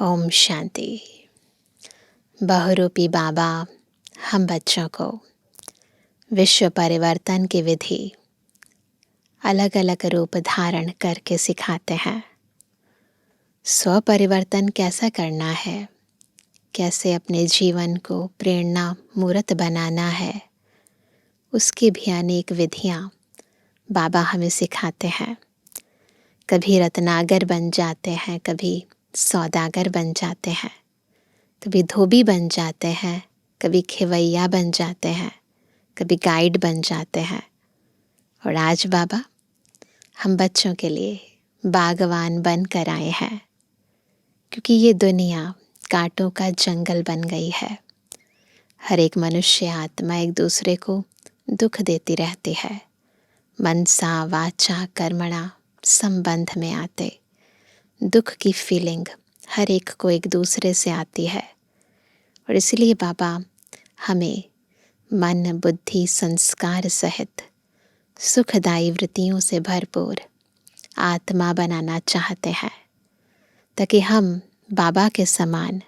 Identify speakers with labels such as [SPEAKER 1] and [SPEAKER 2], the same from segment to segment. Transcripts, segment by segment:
[SPEAKER 1] ओम शांति। बहुरूपी बाबा हम बच्चों को विश्व परिवर्तन की विधि अलग अलग रूप धारण करके सिखाते हैं। स्व परिवर्तन कैसा करना है, कैसे अपने जीवन को प्रेरणा मूर्त बनाना है, उसकी भी अनेक विधियाँ बाबा हमें सिखाते हैं। कभी रत्नागर बन जाते हैं, कभी सौदागर बन जाते हैं, कभी धोबी बन जाते हैं, कभी खेवैया बन जाते हैं, कभी गाइड बन जाते हैं। और आज बाबा हम बच्चों के लिए बागवान बन कर आए हैं, क्योंकि ये दुनिया कांटों का जंगल बन गई है। हर एक मनुष्य आत्मा एक दूसरे को दुख देती रहती है। मनसा वाचा कर्मणा संबंध में आते दुख की फीलिंग हर एक को एक दूसरे से आती है। और इसलिए बाबा हमें मन बुद्धि संस्कार सहित सुखदायी वृत्तियों से भरपूर आत्मा बनाना चाहते हैं, ताकि हम बाबा के समान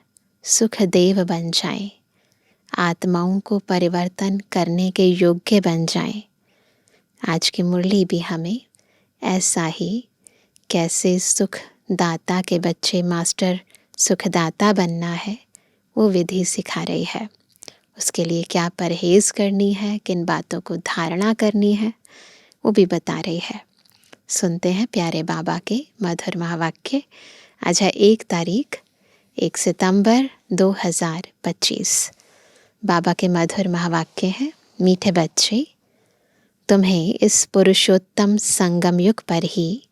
[SPEAKER 1] सुखदेव बन जाएं, आत्माओं को परिवर्तन करने के योग्य बन जाएं। आज की मुरली भी हमें ऐसा ही कैसे सुखदाता के बच्चे मास्टर सुखदाता बनना है वो विधि सिखा रही है। उसके लिए क्या परहेज़ करनी है, किन बातों को धारणा करनी है, वो भी बता रही है। सुनते हैं प्यारे बाबा के मधुर महावाक्य। आज है 1 सितंबर 2025। बाबा के मधुर महावाक्य हैं। मीठे बच्चे, तुम्हें इस पुरुषोत्तम संगम युग पर ही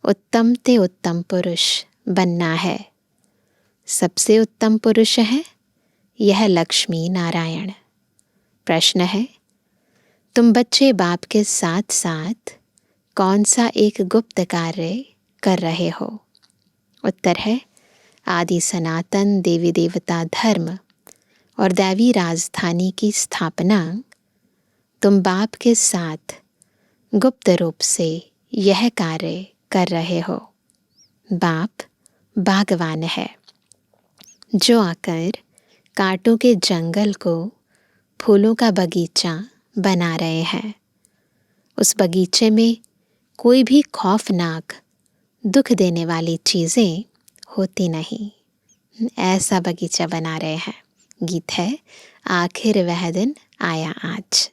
[SPEAKER 1] उत्तम ते उत्तम पुरुष बनना है। सबसे उत्तम पुरुष है यह लक्ष्मी नारायण। प्रश्न है, तुम बच्चे बाप के साथ साथ कौन सा एक गुप्त कार्य कर रहे हो? उत्तर है, आदि सनातन देवी देवता धर्म और दैवी राजधानी की स्थापना तुम बाप के साथ गुप्त रूप से यह कार्य कर रहे हो। बाप बागवान है जो आकर कांटों के जंगल को फूलों का बगीचा बना रहे हैं। उस बगीचे में कोई भी खौफनाक दुख देने वाली चीज़ें होती नहीं। ऐसा बगीचा बना रहे हैं। गीत है, आखिर वह दिन आया आज।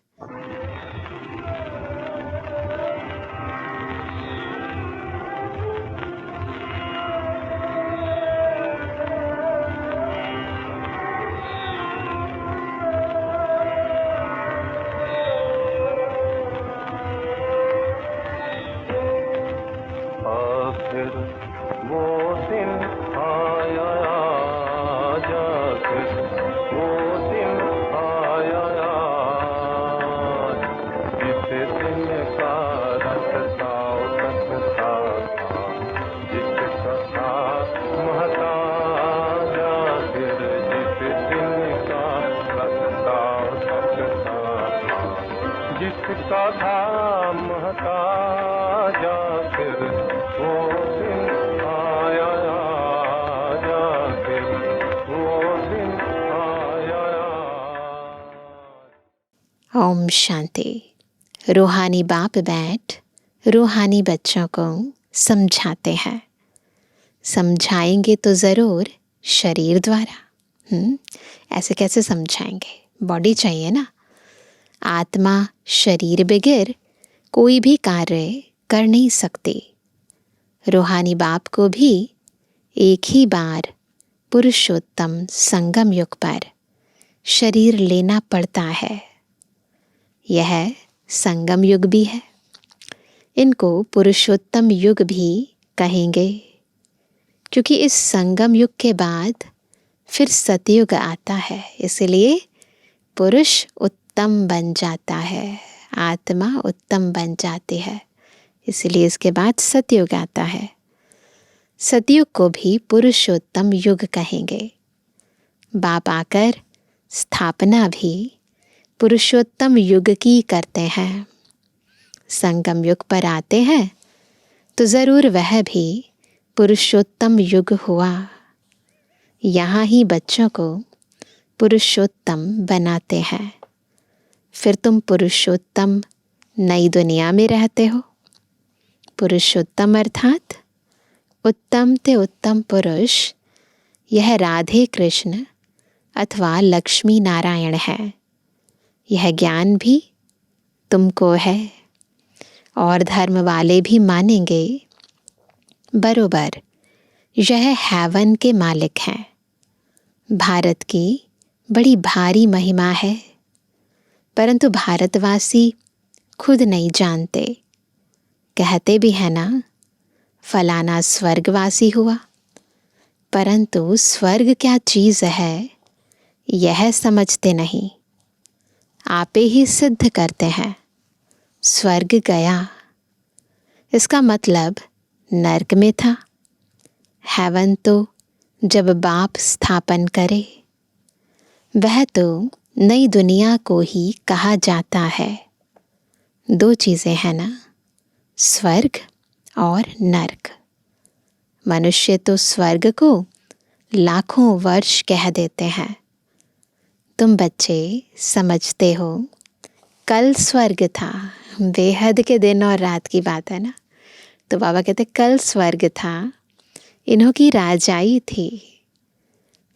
[SPEAKER 1] ओम शांति। रूहानी बाप बैठ रूहानी बच्चों को समझाते हैं। समझाएंगे तो ज़रूर शरीर द्वारा। ऐसे कैसे समझाएंगे? बॉडी चाहिए ना। आत्मा शरीर बगैर कोई भी कार्य कर नहीं सकती। रूहानी बाप को भी एक ही बार पुरुषोत्तम संगम युग पर शरीर लेना पड़ता है। यह संगम युग भी है। इनको पुरुषोत्तम युग भी कहेंगे, क्योंकि इस संगम युग के बाद फिर सतयुग आता है। इसलिए पुरुष उत्तम बन जाता है, आत्मा उत्तम बन जाती है। इसलिए इसके बाद सतयुग आता है। सतयुग को भी पुरुषोत्तम युग कहेंगे। बाप आकर स्थापना भी पुरुषोत्तम युग की करते हैं। संगम युग पर आते हैं तो ज़रूर वह भी पुरुषोत्तम युग हुआ। यहाँ ही बच्चों को पुरुषोत्तम बनाते हैं। फिर तुम पुरुषोत्तम नई दुनिया में रहते हो। पुरुषोत्तम अर्थात उत्तम ते उत्तम पुरुष, यह राधे कृष्ण अथवा लक्ष्मी नारायण है। यह ज्ञान भी तुमको है और धर्म वाले भी मानेंगे बरोबर यह हैवन के मालिक हैं। भारत की बड़ी भारी महिमा है, परंतु भारतवासी खुद नहीं जानते। कहते भी है ना, फलाना स्वर्गवासी हुआ, परंतु स्वर्ग क्या चीज़ है यह समझते नहीं। आपे ही सिद्ध करते हैं स्वर्ग गया, इसका मतलब नर्क में था। हेवन तो जब बाप स्थापन करे, वह तो नई दुनिया को ही कहा जाता है। दो चीज़ें हैं ना, स्वर्ग और नर्क। मनुष्य तो स्वर्ग को लाखों वर्ष कह देते हैं। तुम बच्चे समझते हो कल स्वर्ग था, बेहद के दिन और रात की बात है ना। तो बाबा कहते कल स्वर्ग था, इन्हों की राजाई थी।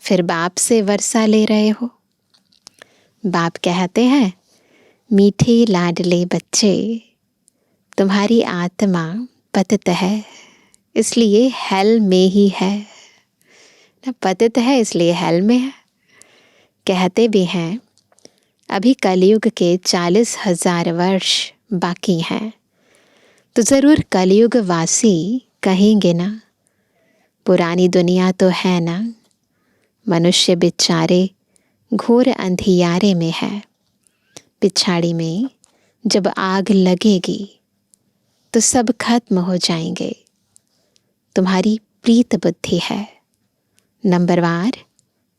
[SPEAKER 1] फिर बाप से वर्षा ले रहे हो। बाप कहते हैं मीठे लाडले बच्चे, तुम्हारी आत्मा पतित है इसलिए हेल में ही है ना, पतित है इसलिए हेल में है। कहते भी हैं अभी कलयुग के 40,000 वर्ष बाकी हैं, तो ज़रूर कलयुग वासी कहेंगे ना, पुरानी दुनिया तो है ना, मनुष्य बेचारे घोर अंधियारे में है। पिछाड़ी में जब आग लगेगी तो सब खत्म हो जाएंगे। तुम्हारी प्रीत बुद्धि है, नंबरवार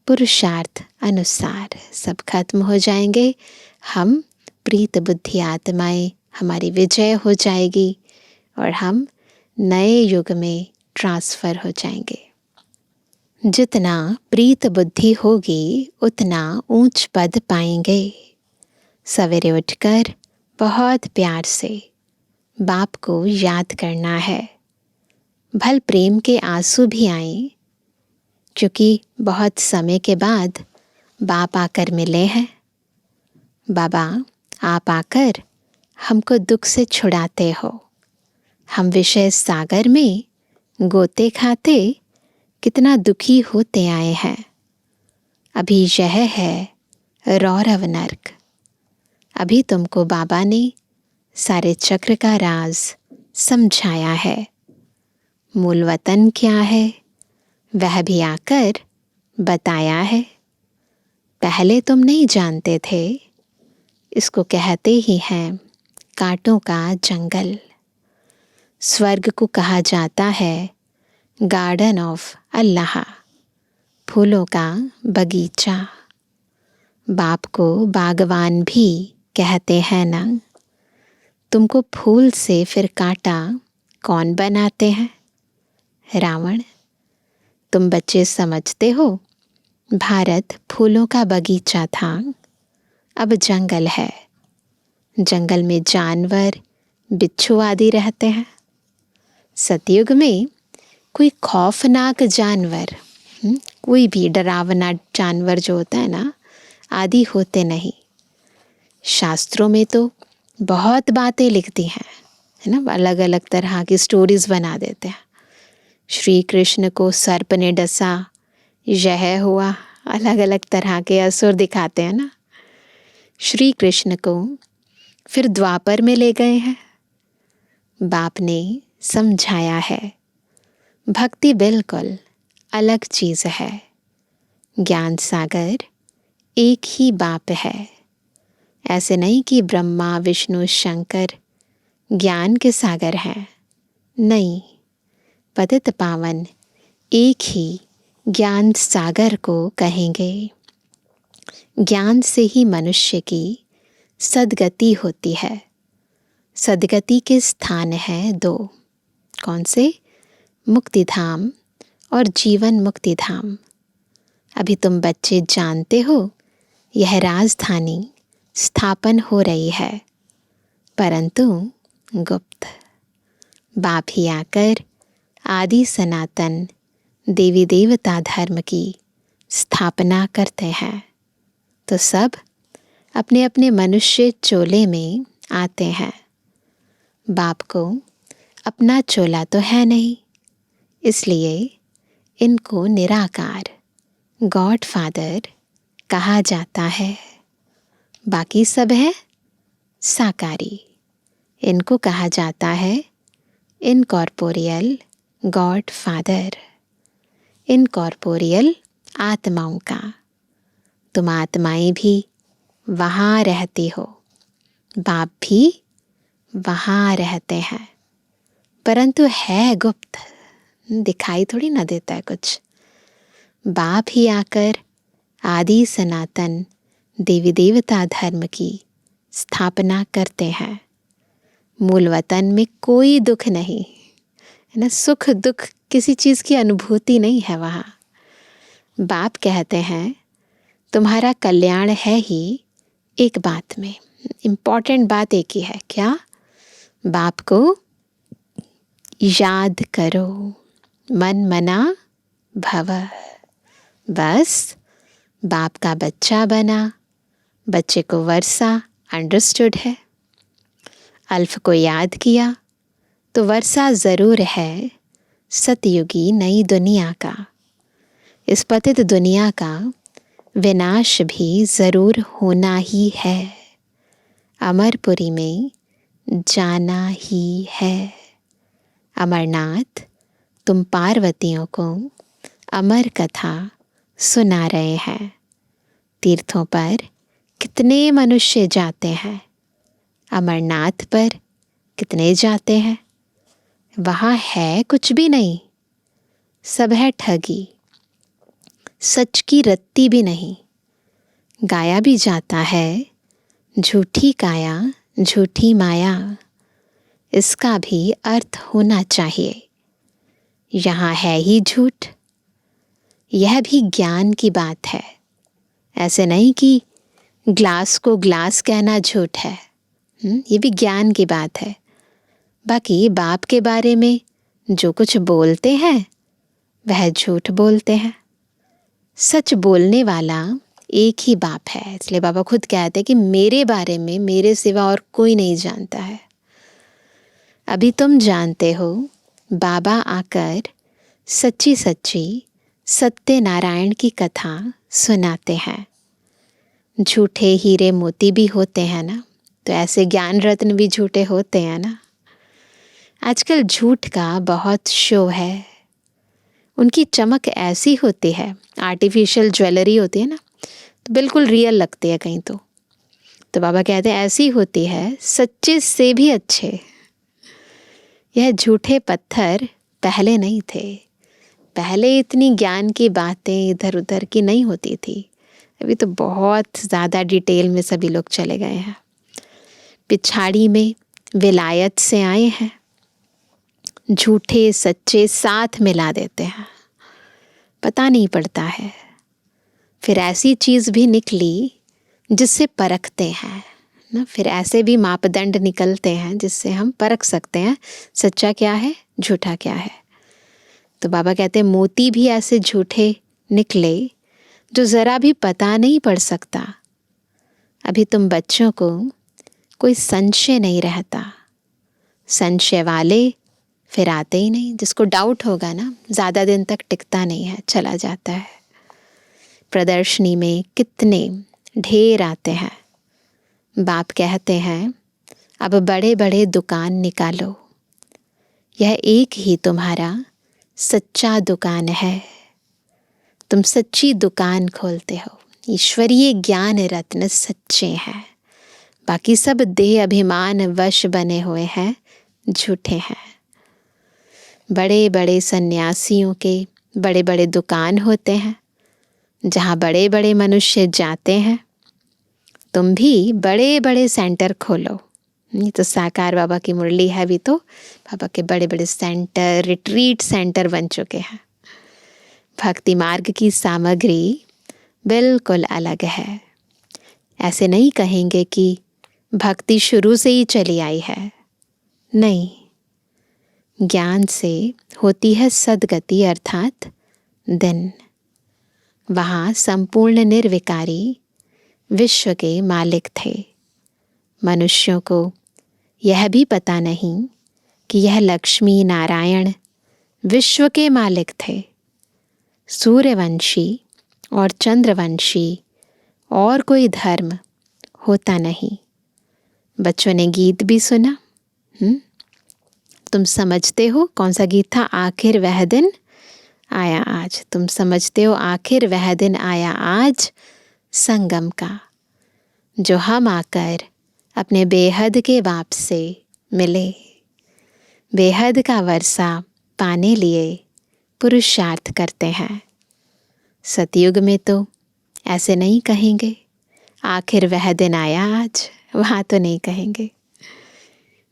[SPEAKER 1] पुरुषार्थ अनुसार सब खत्म हो जाएंगे। हम प्रीत बुद्धि आत्माएं, हमारी विजय हो जाएगी और हम नए युग में ट्रांसफ़र हो जाएंगे। जितना प्रीत बुद्धि होगी उतना ऊंच पद पाएंगे। सवेरे उठकर बहुत प्यार से बाप को याद करना है। भल प्रेम के आंसू भी आएं, क्योंकि बहुत समय के बाद बाप आकर मिले हैं। बाबा आप आकर हमको दुख से छुड़ाते हो। हम विषय सागर में गोते खाते कितना दुखी होते आए हैं। अभी यह है रौरव नर्क। अभी तुमको बाबा ने सारे चक्र का राज समझाया है। मूल वतन क्या है वह भी आकर बताया है। पहले तुम नहीं जानते थे, इसको कहते ही हैं कांटों का जंगल। स्वर्ग को कहा जाता है गार्डन ऑफ अल्लाह, फूलों का बगीचा। बाप को बागवान भी कहते हैं ना। तुमको फूल से फिर कांटा कौन बनाते हैं? रावण। तुम बच्चे समझते हो भारत फूलों का बगीचा था, अब जंगल है। जंगल में जानवर बिच्छू आदि रहते हैं। सतयुग में कोई खौफनाक जानवर, कोई भी डरावना जानवर जो होता है ना, आदि होते नहीं। शास्त्रों में तो बहुत बातें लिखती हैं, है ना, अलग अलग तरह की स्टोरीज बना देते हैं। श्री कृष्ण को सर्प ने डसा, यह हुआ, अलग अलग तरह के असुर दिखाते हैं ना। श्री कृष्ण को फिर द्वापर में ले गए हैं। बाप ने समझाया है भक्ति बिल्कुल अलग चीज़ है। ज्ञान सागर एक ही बाप है। ऐसे नहीं कि ब्रह्मा विष्णु शंकर ज्ञान के सागर हैं। नहीं, पतित पावन एक ही ज्ञान सागर को कहेंगे। ज्ञान से ही मनुष्य की सद्गति होती है। सद्गति के स्थान हैं 2। कौन से? मुक्तिधाम और जीवन मुक्तिधाम। अभी तुम बच्चे जानते हो यह राजधानी स्थापन हो रही है, परंतु गुप्त। बाप ही आकर आदि सनातन देवी देवता धर्म की स्थापना करते हैं, तो सब अपने अपने मनुष्य चोले में आते हैं। बाप को अपना चोला तो है नहीं, इसलिए इनको निराकार गॉड फादर कहा जाता है। बाकी सब है साकारी, इनको कहा जाता है इनकॉर्पोरियल गॉड फादर, इनकॉर्पोरियल आत्माओं का। तुम आत्माएं भी वहाँ रहती हो, बाप भी वहाँ रहते हैं, परंतु है गुप्त, दिखाई थोड़ी ना देता है कुछ। बाप ही आकर आदि सनातन देवी देवता धर्म की स्थापना करते हैं। मूल वतन में कोई दुख नहीं है ना, सुख दुख किसी चीज़ की अनुभूति नहीं है वहाँ। बाप कहते हैं तुम्हारा कल्याण है ही एक बात में, इम्पॉर्टेंट बात एक ही है, क्या? बाप को याद करो, मन मना भव। बस बाप का बच्चा बना, बच्चे को वर्षा अंडरस्टूड है, अल्फ को याद किया तो वर्षा ज़रूर है सतयुगी नई दुनिया का। इस पतित दुनिया का विनाश भी ज़रूर होना ही है, अमरपुरी में जाना ही है। अमरनाथ तुम पार्वतियों को अमर कथा सुना रहे हैं। तीर्थों पर कितने मनुष्य जाते हैं, अमरनाथ पर कितने जाते हैं? वहाँ है कुछ भी नहीं, सब है ठगी, सच की रत्ती भी नहीं। गाया भी जाता है झूठी काया झूठी माया, इसका भी अर्थ होना चाहिए। यहाँ है ही झूठ, यह भी ज्ञान की बात है। ऐसे नहीं कि ग्लास को ग्लास कहना झूठ है, ये भी ज्ञान की बात है। बाकी बाप के बारे में जो कुछ बोलते हैं वह झूठ बोलते हैं। सच बोलने वाला एक ही बाप है, इसलिए बाबा खुद कहते हैं कि मेरे बारे में मेरे सिवा और कोई नहीं जानता है। अभी तुम जानते हो, बाबा आकर सच्ची सच्ची सत्यनारायण की कथा सुनाते हैं। झूठे हीरे मोती भी होते हैं ना, तो ऐसे ज्ञान रत्न भी झूठे होते हैं ना। आजकल झूठ का बहुत शो है, उनकी चमक ऐसी होती है, आर्टिफिशियल ज्वेलरी होती है ना, तो बिल्कुल रियल लगती है कहीं तो बाबा कहते हैं ऐसी होती है सच्चे से भी अच्छे। यह झूठे पत्थर पहले नहीं थे, पहले इतनी ज्ञान की बातें इधर उधर की नहीं होती थी। अभी तो बहुत ज़्यादा डिटेल में सभी लोग चले गए हैं। पिछाड़ी में विलायत से आए हैं, झूठे सच्चे साथ मिला देते हैं, पता नहीं पड़ता है। फिर ऐसी चीज़ भी निकली जिससे परखते हैं ना, फिर ऐसे भी मापदंड निकलते हैं जिससे हम परख सकते हैं सच्चा क्या है झूठा क्या है। तो बाबा कहते हैं मोती भी ऐसे झूठे निकले जो ज़रा भी पता नहीं पड़ सकता। अभी तुम बच्चों को कोई संशय नहीं रहता, संशय वाले फिर आते ही नहीं। जिसको डाउट होगा ना, ज़्यादा दिन तक टिकता नहीं है, चला जाता है। प्रदर्शनी में कितने ढेर आते हैं। बाप कहते हैं अब बड़े बड़े दुकान निकालो, यह एक ही तुम्हारा सच्चा दुकान है। तुम सच्ची दुकान खोलते हो, ईश्वरीय ज्ञान रत्न सच्चे हैं, बाकी सब देह अभिमान वश बने हुए हैं, झूठे हैं। बड़े बड़े सन्यासियों के बड़े बड़े दुकान होते हैं जहाँ बड़े बड़े मनुष्य जाते हैं। तुम भी बड़े बड़े सेंटर खोलो। ये तो साकार बाबा की मुरली है, भी तो बाबा के बड़े बड़े सेंटर, रिट्रीट सेंटर बन चुके हैं। भक्ति मार्ग की सामग्री बिल्कुल अलग है। ऐसे नहीं कहेंगे कि भक्ति शुरू से ही चली आई है। नहीं, ज्ञान से होती है सद्गति अर्थात दिन। वहाँ संपूर्ण निर्विकारी विश्व के मालिक थे। मनुष्यों को यह भी पता नहीं कि यह लक्ष्मी नारायण विश्व के मालिक थे। सूर्यवंशी और चंद्रवंशी और कोई धर्म होता नहीं। बच्चों ने गीत भी सुना। तुम समझते हो कौन सा गीत था? आखिर वह दिन आया आज। तुम समझते हो आखिर वह दिन आया आज संगम का, जो हम आकर अपने बेहद के बाप से मिले। बेहद का वर्षा पाने लिए पुरुषार्थ करते हैं। सतयुग में तो ऐसे नहीं कहेंगे आखिर वह दिन आया आज, वहाँ तो नहीं कहेंगे।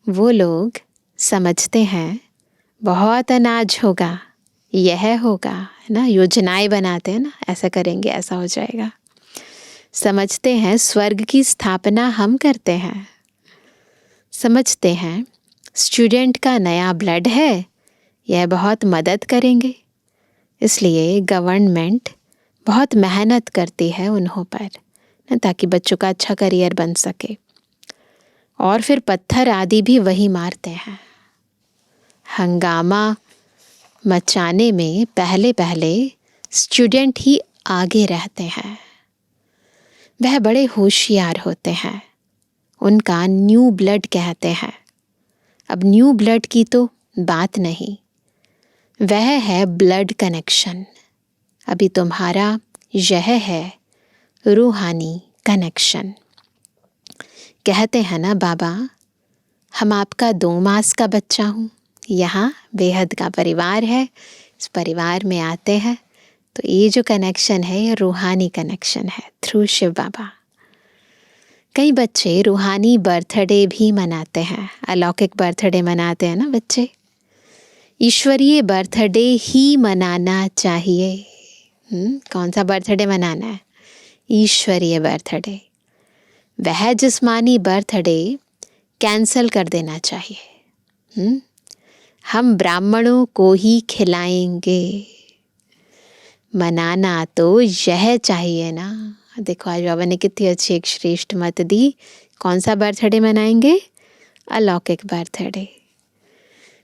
[SPEAKER 1] वो लोग समझते हैं बहुत अनाज होगा, यह होगा, है ना, योजनाएं बनाते हैं ना, ऐसा करेंगे ऐसा हो जाएगा। समझते हैं स्वर्ग की स्थापना हम करते हैं। समझते हैं स्टूडेंट का नया ब्लड है, यह बहुत मदद करेंगे, इसलिए गवर्नमेंट बहुत मेहनत करती है उन्हों पर, ताकि बच्चों का अच्छा करियर बन सके। और फिर पत्थर आदि भी वही मारते हैं। हंगामा मचाने में पहले पहले स्टूडेंट ही आगे रहते हैं। वह बड़े होशियार होते हैं, उनका न्यू ब्लड कहते हैं। अब न्यू ब्लड की तो बात नहीं, वह है ब्लड कनेक्शन। अभी तुम्हारा यह है रूहानी कनेक्शन। कहते हैं ना बाबा, हम आपका 2 मास का बच्चा हूँ, यहाँ बेहद का परिवार है, इस परिवार में आते हैं तो ये जो कनेक्शन है ये रूहानी कनेक्शन है थ्रू शिव बाबा। कई बच्चे रूहानी बर्थडे भी मनाते हैं, अलौकिक बर्थडे मनाते हैं ना बच्चे। ईश्वरीय बर्थडे ही मनाना चाहिए। कौन सा बर्थडे मनाना है? ईश्वरीय बर्थडे। वह जिस्मानी बर्थडे कैंसल कर देना चाहिए। हम ब्राह्मणों को ही खिलाएंगे। मनाना तो यह चाहिए ना। देखो आज बाबा ने कितनी अच्छी एक श्रेष्ठ मत दी। कौन सा बर्थडे मनाएंगे? अलौकिक बर्थडे।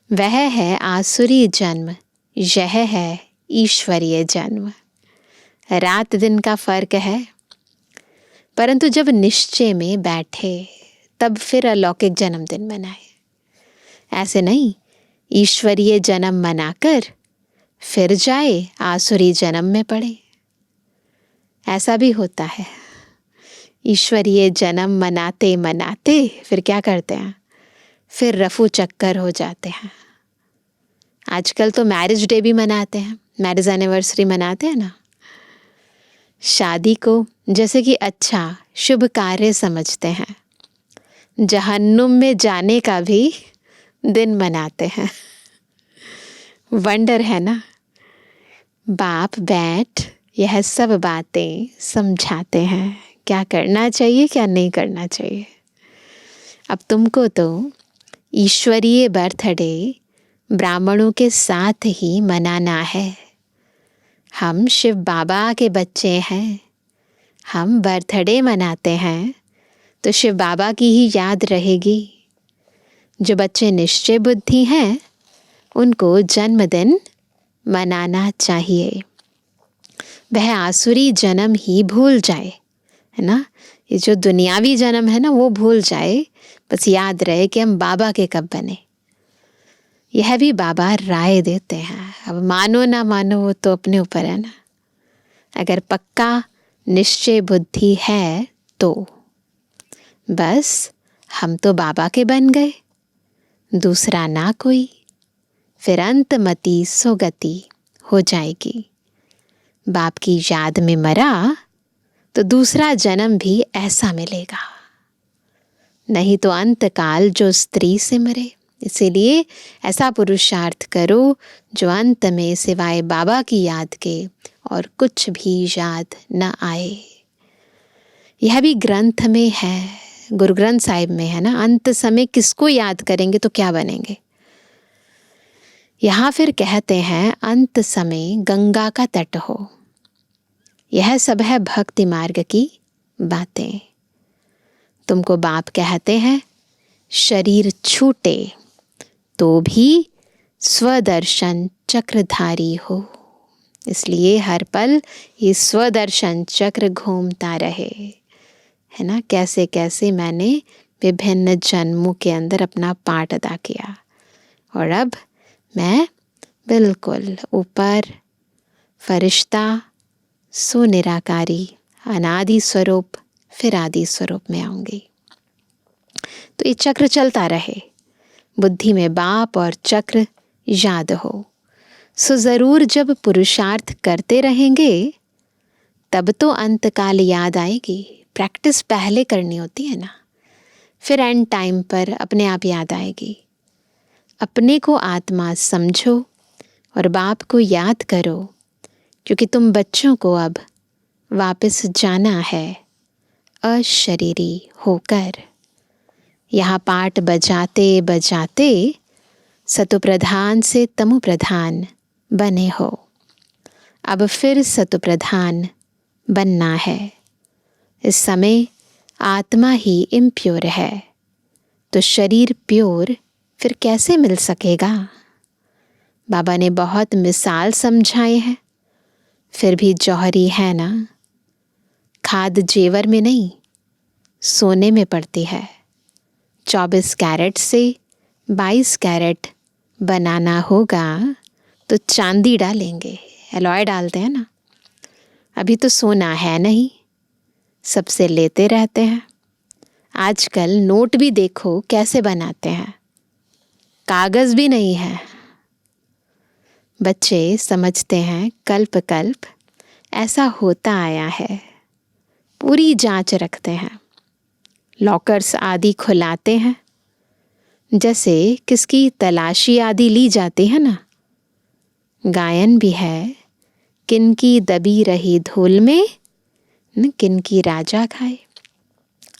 [SPEAKER 1] वह है आसुरी जन्म, यह है ईश्वरीय जन्म। रात दिन का फर्क है, परंतु जब निश्चय में बैठे तब फिर अलौकिक जन्मदिन मनाए। ऐसे नहीं ईश्वरीय जन्म मनाकर फिर जाए आसुरी जन्म में पड़े, ऐसा भी होता है। ईश्वरीय जन्म मनाते मनाते फिर क्या करते हैं? फिर रफू चक्कर हो जाते हैं। आजकल तो मैरिज डे भी मनाते हैं, मैरिज एनिवर्सरी मनाते हैं ना। शादी को जैसे कि अच्छा शुभ कार्य समझते हैं, जहन्नुम में जाने का भी दिन मनाते हैं। वंडर है ना। बाप बैठ यह सब बातें समझाते हैं, क्या करना चाहिए क्या नहीं करना चाहिए। अब तुमको तो ईश्वरीय बर्थडे ब्राह्मणों के साथ ही मनाना है। हम शिव बाबा के बच्चे हैं, हम बर्थडे मनाते हैं तो शिव बाबा की ही याद रहेगी। जो बच्चे निश्चय बुद्धि हैं उनको जन्मदिन मनाना चाहिए। वह आसुरी जन्म ही भूल जाए, है ना। ये जो दुनियावी जन्म है ना वो भूल जाए, बस याद रहे कि हम बाबा के कब बने। यह भी बाबा राय देते हैं। अब मानो ना मानो वो तो अपने ऊपर है ना। अगर पक्का निश्चय बुद्धि है तो बस हम तो बाबा के बन गए, दूसरा ना कोई। फिर अंतमति सोगति हो जाएगी। बाप की याद में मरा तो दूसरा जन्म भी ऐसा मिलेगा। नहीं तो अंतकाल जो स्त्री से मरे, इसीलिए ऐसा पुरुषार्थ करो जो अंत में सिवाय बाबा की याद के और कुछ भी याद न आए। यह भी ग्रंथ में है, गुरु ग्रंथ साहिब में है ना, अंत समय किसको याद करेंगे तो क्या बनेंगे। यहाँ फिर कहते हैं अंत समय गंगा का तट हो। यह सब है भक्ति मार्ग की बातें। तुमको बाप कहते हैं शरीर छूटे तो भी स्वदर्शन चक्रधारी हो। इसलिए हर पल ये स्वदर्शन चक्र घूमता रहे, है ना। कैसे कैसे मैंने विभिन्न जन्मों के अंदर अपना पार्ट अदा किया और अब मैं बिल्कुल ऊपर फरिश्ता सुनिराकारी अनादि स्वरूप फिर आदि स्वरूप में आऊंगी। तो ये चक्र चलता रहे, बुद्धि में बाप और चक्र याद हो। सो ज़रूर जब पुरुषार्थ करते रहेंगे तब तो अंतकाल याद आएगी। प्रैक्टिस पहले करनी होती है ना, फिर एंड टाइम पर अपने आप याद आएगी। अपने को आत्मा समझो और बाप को याद करो, क्योंकि तुम बच्चों को अब वापस जाना है अशरीरी होकर। यहाँ पाठ बजाते बजाते सतोप्रधान से तमोप्रधान बने हो, अब फिर सतोप्रधान बनना है। इस समय आत्मा ही इम्प्योर है, तो शरीर प्योर फिर कैसे मिल सकेगा। बाबा ने बहुत मिसाल समझाए हैं, फिर भी जौहरी है ना। खाद जेवर में नहीं सोने में पड़ती है। 24 कैरेट से 22 कैरेट बनाना होगा तो चांदी डालेंगे, एलॉय डालते हैं ना। अभी तो सोना है नहीं, सबसे लेते रहते हैं। आजकल नोट भी देखो कैसे बनाते हैं, कागज़ भी नहीं है। बच्चे समझते हैं कल्प कल्प ऐसा होता आया है, पूरी जांच रखते हैं। लॉकर्स आदि खुलाते हैं, जैसे किसकी तलाशी आदि ली जाती है ना। गायन भी है, किनकी दबी रही धूल में न किनकी राजा खाए।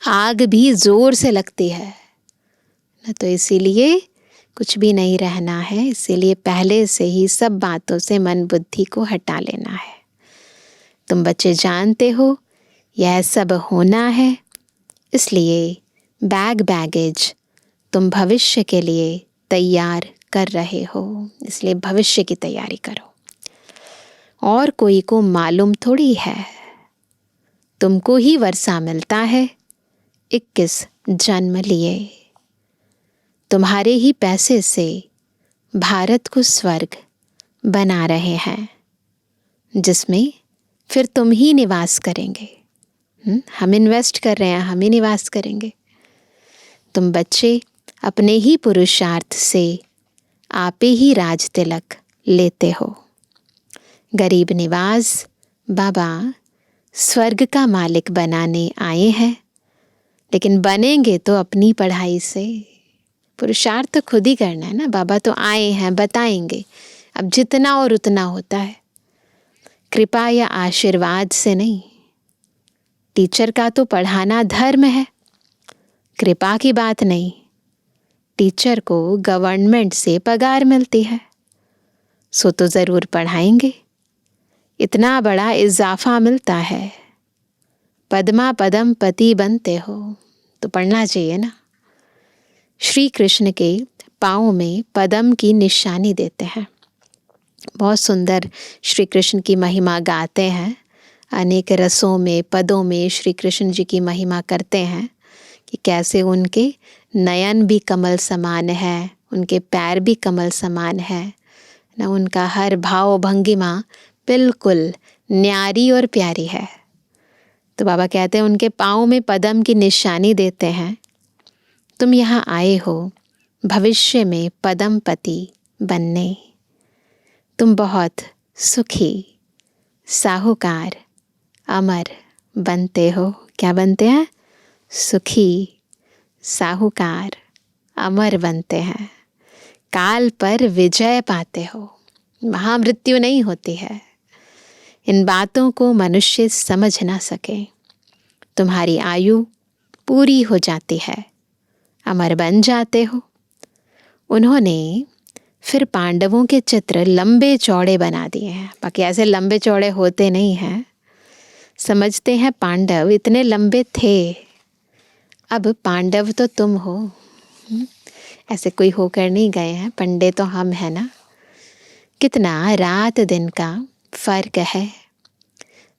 [SPEAKER 1] आग भी जोर से लगती है न, तो इसीलिए कुछ भी नहीं रहना है। इसीलिए पहले से ही सब बातों से मन बुद्धि को हटा लेना है। तुम बच्चे जानते हो यह सब होना है, इसलिए बैगेज तुम भविष्य के लिए तैयार कर रहे हो। इसलिए भविष्य की तैयारी करो। और कोई को मालूम थोड़ी है, तुमको ही वर्षा मिलता है 21 जन्म लिए। तुम्हारे ही पैसे से भारत को स्वर्ग बना रहे हैं, जिसमें फिर तुम ही निवास करेंगे। हम इन्वेस्ट कर रहे हैं, हम ही निवास करेंगे। तुम बच्चे अपने ही पुरुषार्थ से आपे ही राज तिलक लेते हो। गरीब निवास बाबा स्वर्ग का मालिक बनाने आए हैं, लेकिन बनेंगे तो अपनी पढ़ाई से। पुरुषार्थ तो खुद ही करना है ना। बाबा तो आए हैं, बताएंगे। अब जितना और उतना होता है, कृपा या आशीर्वाद से नहीं। टीचर का तो पढ़ाना धर्म है, कृपा की बात नहीं। टीचर को गवर्नमेंट से पगार मिलती है, सो तो ज़रूर पढ़ाएंगे। इतना बड़ा इजाफा मिलता है, पद्मा पदम पति बनते हो तो पढ़ना चाहिए ना। श्री कृष्ण के पाँव में पदम की निशानी देते हैं। बहुत सुंदर श्री कृष्ण की महिमा गाते हैं। अनेक रसों में, पदों में श्री कृष्ण जी की महिमा करते हैं कि कैसे उनके नयन भी कमल समान है, उनके पैर भी कमल समान है ना। उनका हर भाव भंगिमा बिल्कुल न्यारी और प्यारी है। तो बाबा कहते हैं उनके पाँव में पदम की निशानी देते हैं। तुम यहाँ आए हो भविष्य में पदमपति बनने। तुम बहुत सुखी, साहूकार, अमर बनते हो। क्या बनते हैं? सुखी, साहूकार, अमर बनते हैं। काल पर विजय पाते हो। महामृत्यु नहीं होती है। इन बातों को मनुष्य समझ ना सके। तुम्हारी आयु पूरी हो जाती है, अमर बन जाते हो। उन्होंने फिर पांडवों के चित्र लंबे चौड़े बना दिए हैं। बाकी ऐसे लंबे चौड़े होते नहीं हैं। समझते हैं पांडव इतने लंबे थे, अब पांडव तो तुम हो। ऐसे कोई होकर नहीं गए हैं, पंडे तो हम हैं ना। कितना रात दिन का फर्क है।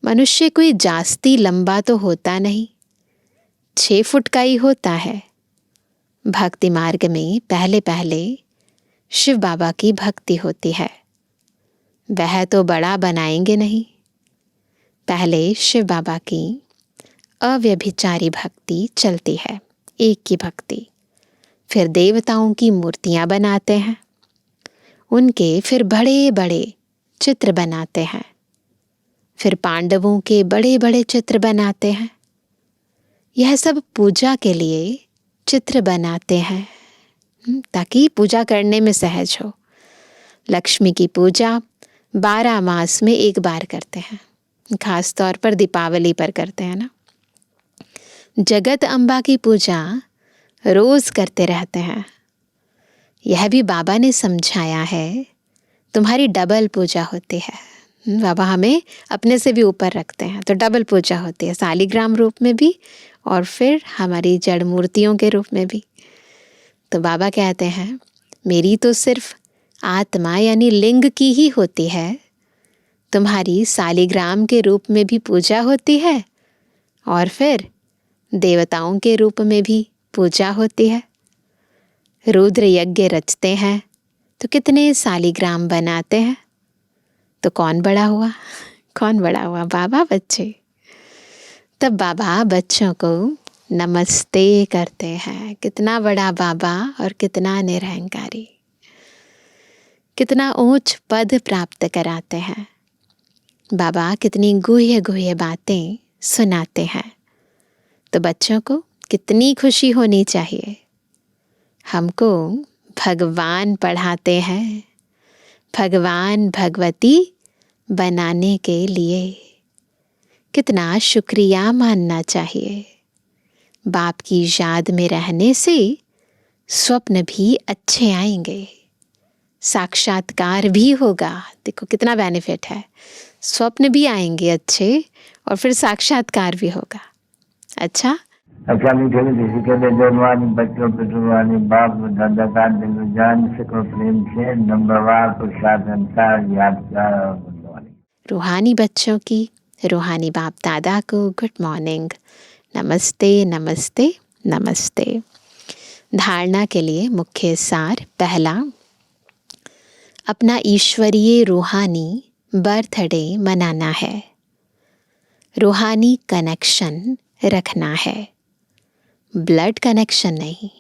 [SPEAKER 1] मनुष्य कोई जास्ती लंबा तो होता नहीं, 6 फुट का ही होता है। भक्ति मार्ग में पहले पहले शिव बाबा की भक्ति होती है। वह तो बड़ा बनाएंगे नहीं। पहले शिव बाबा की अव्यभिचारी भक्ति चलती है, एक की भक्ति। फिर देवताओं की मूर्तियां बनाते हैं, उनके फिर बड़े बड़े चित्र बनाते हैं। फिर पांडवों के बड़े बड़े चित्र बनाते हैं। यह सब पूजा के लिए चित्र बनाते हैं, ताकि पूजा करने में सहज हो। लक्ष्मी की पूजा 12 मास में एक बार करते हैं, खास तौर पर दीपावली पर करते हैं ना। जगत अम्बा की पूजा रोज करते रहते हैं। यह भी बाबा ने समझाया है, तुम्हारी डबल पूजा होती है। बाबा हमें अपने से भी ऊपर रखते हैं, तो डबल पूजा होती है, शालिग्राम रूप में भी और फिर हमारी जड़ मूर्तियों के रूप में भी। तो बाबा कहते हैं, मेरी तो सिर्फ आत्मा यानी लिंग की ही होती है, तुम्हारी शालिग्राम के रूप में भी पूजा होती है और फिर देवताओं के रूप में भी पूजा होती है। रुद्र यज्ञ रचते हैं तो कितने शालिग्राम बनाते हैं। तो कौन बड़ा हुआ? कौन बड़ा हुआ? बाबा, बच्चे। तब बाबा बच्चों को नमस्ते करते हैं। कितना बड़ा बाबा और कितना निरहंकारी, कितना ऊंच पद प्राप्त कराते हैं। बाबा कितनी गुह्य गुह्य बातें सुनाते हैं। तो बच्चों को कितनी खुशी होनी चाहिए। हमको भगवान पढ़ाते हैं, भगवान भगवती बनाने के लिए। कितना शुक्रिया मानना चाहिए। बाप की याद में रहने से स्वप्न भी अच्छे आएंगे, साक्षात्कार भी होगा। देखो कितना बेनिफिट है। स्वप्न भी आएंगे अच्छे और फिर साक्षात्कार भी होगा। अच्छा
[SPEAKER 2] मीठे मीठे के जन्मवानी बच्चों पितृवानी बाप दादा का दिल जान सको प्रेम से नंबरवार पुरुषार्थ संसार याद।
[SPEAKER 1] रूहानी बच्चों की रूहानी बाप दादा को गुड मॉर्निंग, नमस्ते नमस्ते नमस्ते। धारणा के लिए मुख्य सार। पहला, अपना ईश्वरीय रूहानी बर्थडे मनाना है, रूहानी कनेक्शन रखना है, ब्लड कनेक्शन नहीं।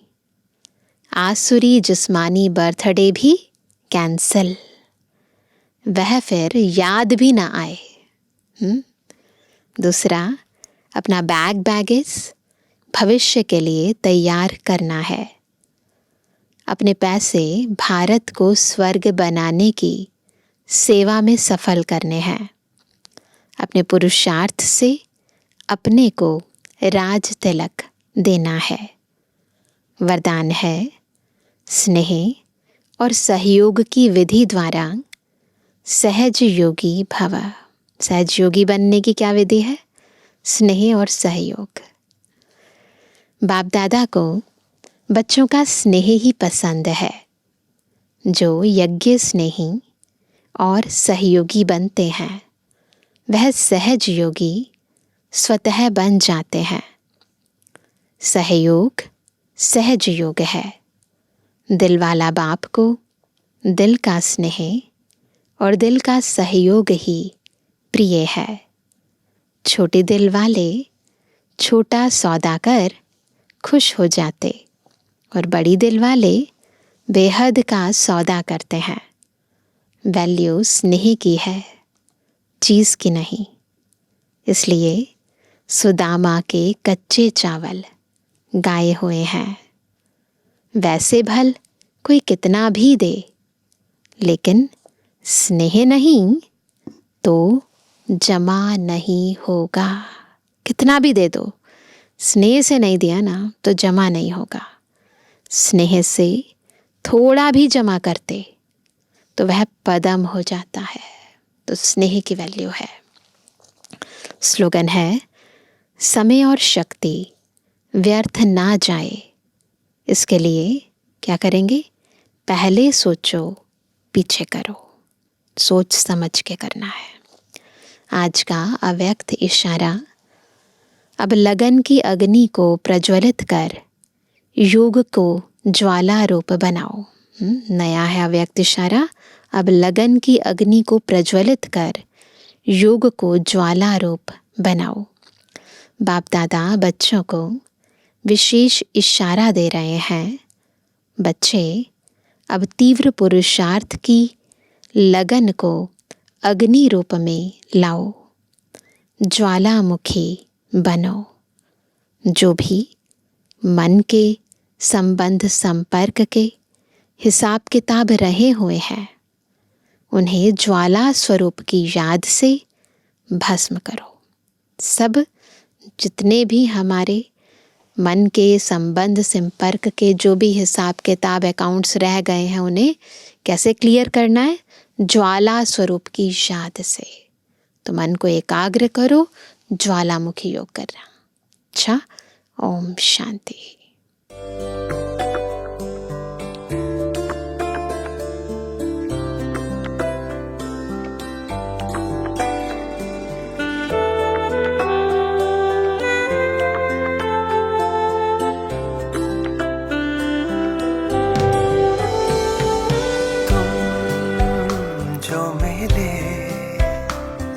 [SPEAKER 1] आसुरी जिस्मानी बर्थडे भी कैंसल, वह फिर याद भी ना आए। दूसरा, अपना बैगेज भविष्य के लिए तैयार करना है। अपने पैसे भारत को स्वर्ग बनाने की सेवा में सफल करने हैं। अपने पुरुषार्थ से अपने को राज तिलक देना है। वरदान है, स्नेह और सहयोग की विधि द्वारा सहज योगी भव। सहज योगी बनने की क्या विधि है? स्नेह और सहयोग। बाप दादा को बच्चों का स्नेह ही पसंद है। जो यज्ञ स्नेही और सहयोगी बनते हैं, वह सहज योगी स्वतः बन जाते हैं। सहयोग सहज योग है। दिल वाला बाप को दिल का स्नेह और दिल का सहयोग ही प्रिय है। छोटे दिल वाले छोटा सौदा कर खुश हो जाते और बड़ी दिल वाले बेहद का सौदा करते हैं। वैल्यू स्नेह की है, चीज़ की नहीं। इसलिए सुदामा के कच्चे चावल गाए हुए हैं। वैसे भल कोई कितना भी दे, लेकिन स्नेह नहीं तो जमा नहीं होगा। कितना भी दे दो, स्नेह से नहीं दिया ना तो जमा नहीं होगा। स्नेह से थोड़ा भी जमा करते तो वह पदम हो जाता है। तो स्नेह की वैल्यू है। स्लोगन है, समय और शक्ति व्यर्थ ना जाए, इसके लिए क्या करेंगे? पहले सोचो, पीछे करो। सोच समझ के करना है। आज का अव्यक्त इशारा, अब लगन की अग्नि को प्रज्वलित कर योग को ज्वाला रूप बनाओ। नया है अव्यक्त इशारा, अब लगन की अग्नि को प्रज्वलित कर योग को ज्वाला रूप बनाओ। बाप दादा बच्चों को विशेष इशारा दे रहे हैं, बच्चे अब तीव्र पुरुषार्थ की लगन को अग्नि रूप में लाओ, ज्वालामुखी बनो। जो भी मन के संबंध संपर्क के हिसाब किताब रहे हुए हैं, उन्हें ज्वाला स्वरूप की याद से भस्म करो। सब जितने भी हमारे मन के संबंध संपर्क के जो भी हिसाब किताब अकाउंट्स रह गए हैं, उन्हें कैसे क्लियर करना है? ज्वाला स्वरूप की याद से। तो मन को एकाग्र करो, ज्वालामुखी योग करना। अच्छा, ओम शांति।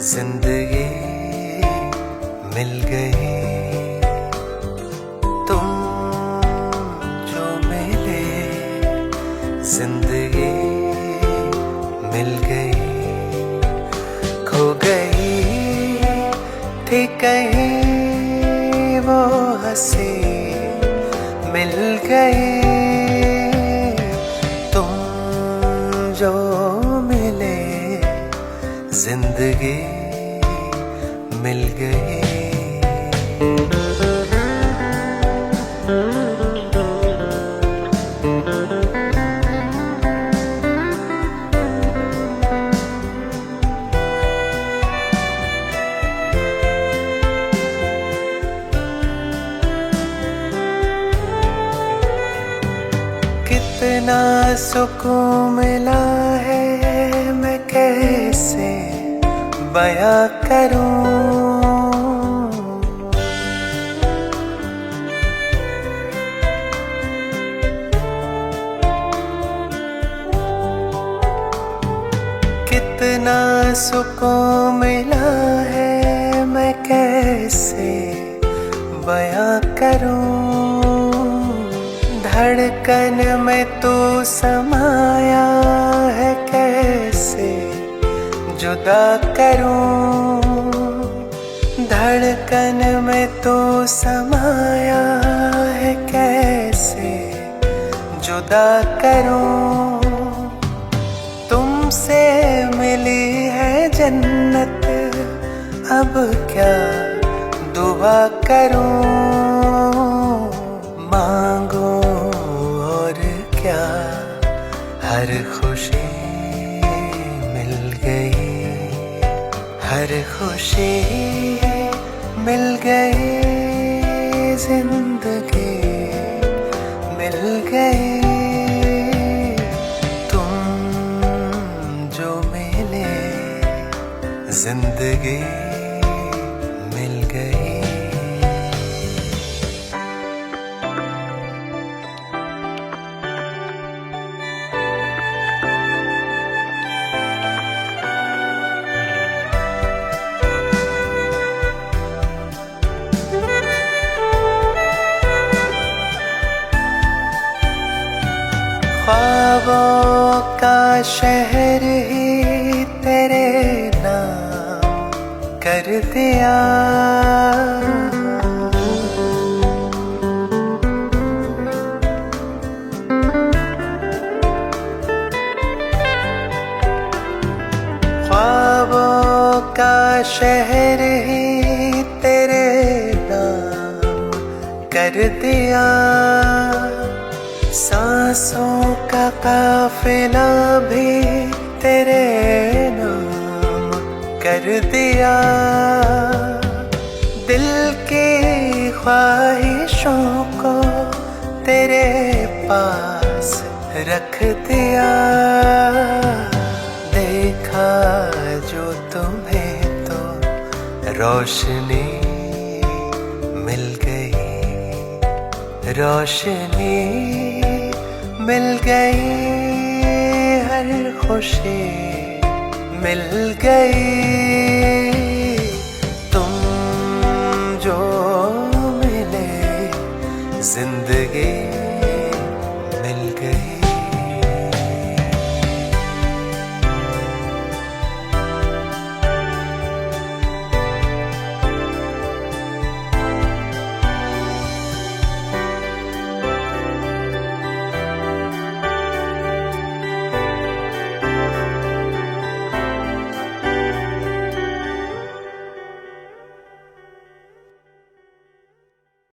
[SPEAKER 3] जिंदगी मिल गई, तुम जो मिले जिंदगी मिल गई। खो गई थी कहीं वो हंसी, मिल गई तुम जो मिले जिंदगी मिल गई। कितना सुकून मिला है, मैं कैसे बयां करूं। कितना सुकून मिला है, मैं कैसे बयां करूं। धड़कन में तू समाया है, कैसे जुदा करूं। धड़कन में तू समाया है, कैसे जुदा करूं। तुमसे मिली है जन्नत, अब क्या दुआ करूं। मांगो और क्या, हर खुशी मिल गई, हर खुशी मिल गई। जिंदगी मिल गई, तुम जो मिले जिंदगी मिल गई। ख्वाबों का शहर ही तेरे नाम कर दिया। का शहर ही तेरे नाम कर दिया, सांसों का काफिला भी तेरे नाम कर दिया, दिल की ख्वाहिशों को तेरे पास रख दिया। देखा जो तुम्हें तो रोशनी मिल गई, रोशनी मिल गई, हर खुशी मिल गई।